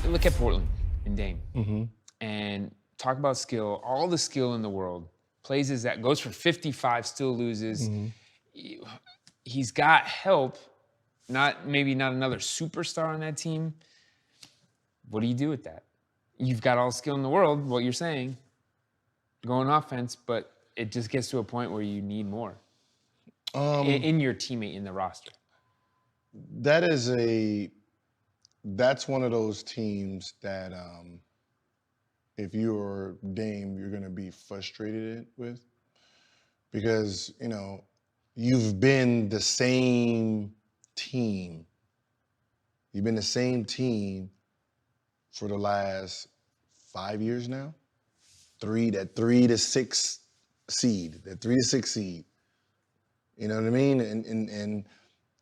look at Portland and Dame, and talk about skill. All the skill in the world. Plays his that goes for 55, still loses. He's got help. Maybe not another superstar on that team. What do you do with that? You've got all the skill in the world. What you're saying, going offense, but it just gets to a point where you need more in your teammate in the roster. That's one of those teams that if you're Dame, you're going to be frustrated with, because, you know, you've been the same team. You've been the same team for the last 5 years now. That 3 to 6 seed. You know what I mean? And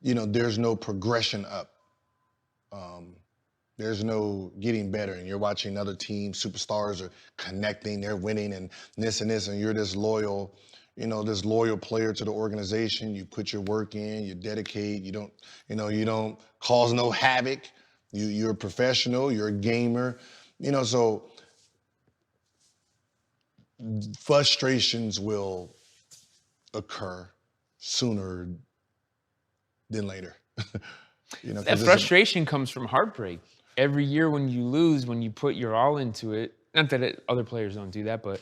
you know, there's no progression up. There's no getting better, and you're watching other teams, superstars are connecting, they're winning, and this, and you're this loyal player to the organization. You put your work in, you dedicate, you don't cause no havoc. You're a professional, you're a gamer, you know, so frustrations will occur sooner than later. You know, that frustration comes from heartbreak. Every year when you lose, when you put your all into it, not that other players don't do that, but,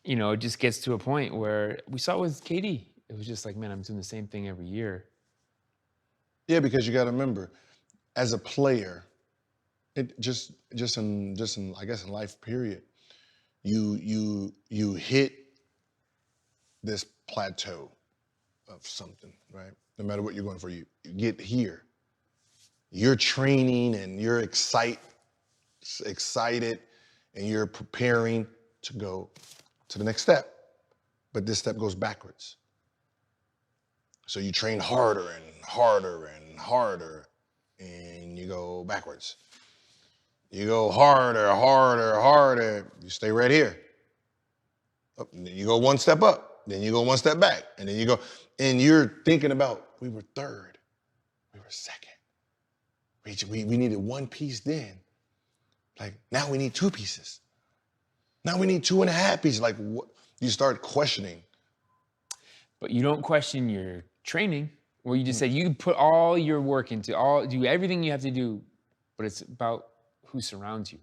you know, it just gets to a point where we saw it with KD. It was just like, man, I'm doing the same thing every year. Yeah, because you got to remember, as a player, it just in I guess in life period, you hit this plateau of something, right? No matter what you're going for, you get here. You're training and you're excited, and you're preparing to go to the next step. But this step goes backwards. So you train harder and harder and harder, and you go backwards. You go harder, you stay right here. And then you go one step up, then you go one step back, and then you go, and you're thinking about, we were third, we were second. We needed one piece then. Like, now we need 2 pieces. Now we need 2.5 pieces. Like, what? You start questioning. But you don't question your training, where you just say you put all your work into do everything you have to do, but it's about who surrounds you.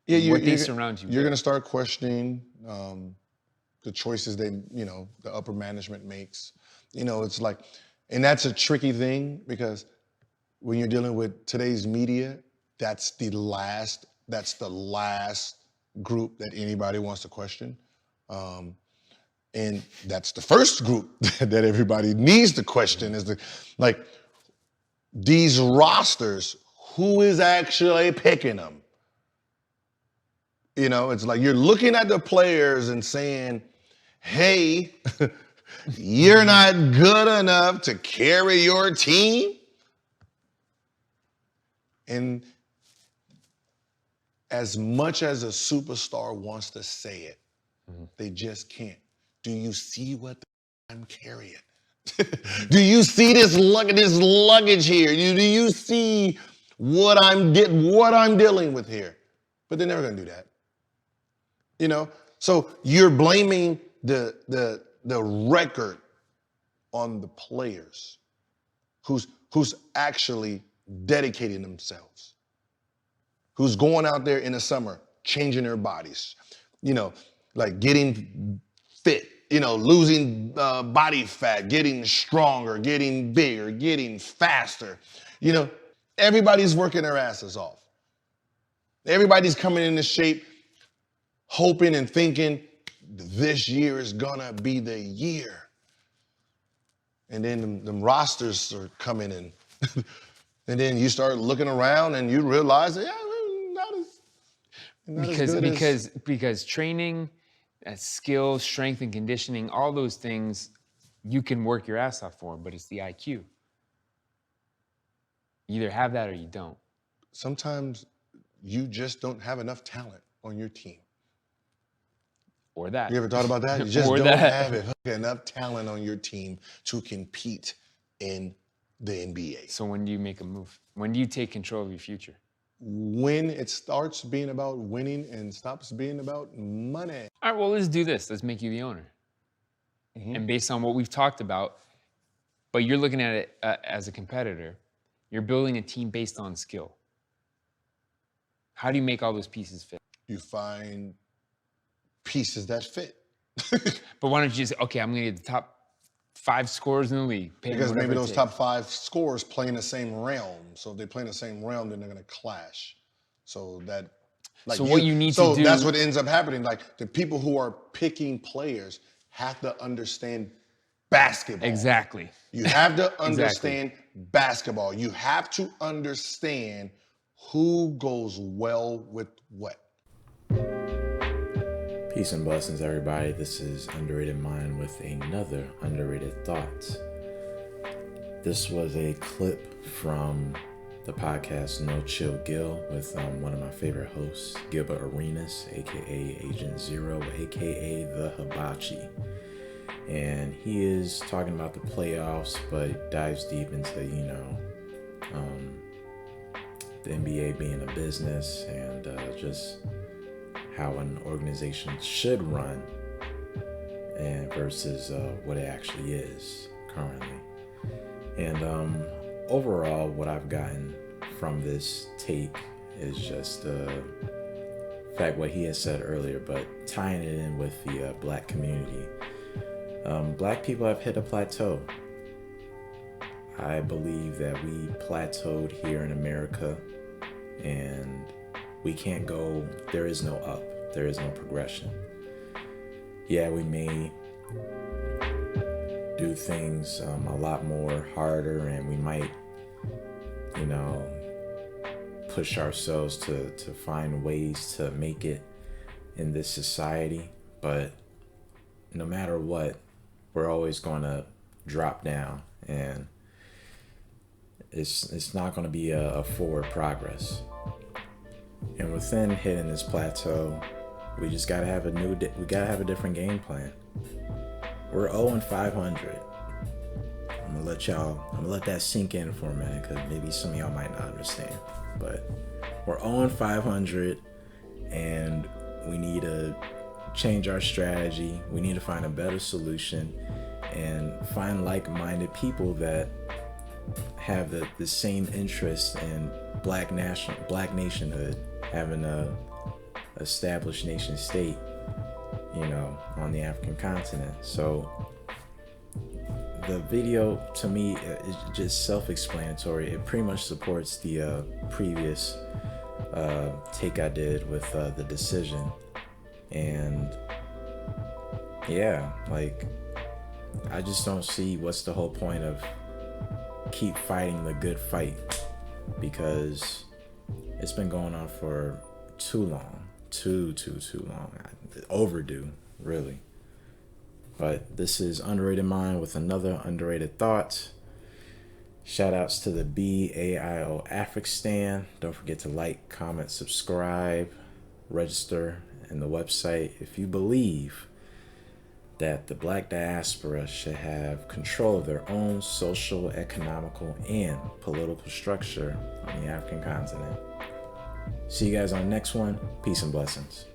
Yeah, what they surround you with. You're going to start questioning the choices the upper management makes. You know, it's like, and that's a tricky thing, because when you're dealing with today's media, that's the last group that anybody wants to question. And that's the first group that everybody needs to question, is these rosters, who is actually picking them? You know, it's like you're looking at the players and saying, hey, you're not good enough to carry your team. And as much as a superstar wants to say it, they just can't. Do you see what I'm carrying? Do you see this luggage here? Do you see what I'm dealing with here? But they're never gonna do that. You know? So you're blaming the record on the players who's actually dedicating themselves, who's going out there in the summer, changing their bodies, you know, like getting fit, you know, losing body fat, getting stronger, getting bigger, getting faster. You know, everybody's working their asses off. Everybody's coming into shape, hoping and thinking this year is gonna be the year. And then them rosters are coming in. And then you start looking around and you realize, yeah, not as good because training, skill, strength, and conditioning, all those things, you can work your ass off for, but it's the IQ. You either have that or you don't. Sometimes you just don't have enough talent on your team. Or that. You ever thought about that? You just don't have enough talent on your team to compete in the NBA. So when do you make a move? When do you take control of your future? when it starts being about winning and stops being about money. All right, well, let's do this. Let's make you the owner. And based on what we've talked about, but you're looking at it as a competitor, you're building a team based on skill. How do you make all those pieces fit? You find pieces that fit. But why don't you just, okay, I'm going to get the top 5 scorers in the league. Because maybe those top 5 scorers play in the same realm. So if they play in the same realm, then they're going to clash. So that, like, what you need to do. So that's what ends up happening. Like, the people who are picking players have to understand basketball. Exactly. You have to understand basketball. You have to understand who goes well with what. Peace and blessings, everybody. This is Underrated Mind with another Underrated Thoughts. This was a clip from the podcast No Chill Gil with one of my favorite hosts, Gilbert Arenas, aka Agent Zero, aka the Hibachi. And he is talking about the playoffs, but dives deep into, the NBA being a business and just how an organization should run and versus what it actually is currently. And overall, what I've gotten from this take is just in fact what he has said earlier, but tying it in with the black community. Black people have hit a plateau. I believe that we plateaued here in America, and we can't go, there is no up, there is no progression. Yeah, we may do things a lot more harder, and we might, push ourselves to find ways to make it in this society. But no matter what, we're always going to drop down, and it's not going to be a forward progress. And within hitting this plateau, we just gotta have a different game plan. We're 0-500. I'm gonna let that sink in for a minute, because maybe some of y'all might not understand. But we're 0-500, and we need to change our strategy. We need to find a better solution and find like-minded people that have the same interest in black nationhood, having a established nation state, on the African continent. So the video, to me, is just self-explanatory. It pretty much supports the previous take I did with the decision. And yeah, like, I just don't see what's the whole point of keep fighting the good fight, because it's been going on for too long, too long, overdue, really. But this is Underrated Mind with another Underrated Thought. Shout outs to the BAIO Afrikstan. Don't forget to like, comment, subscribe, register in the website if you believe that the black diaspora should have control of their own social, economical, and political structure on the African continent. See you guys on the next one. Peace and blessings.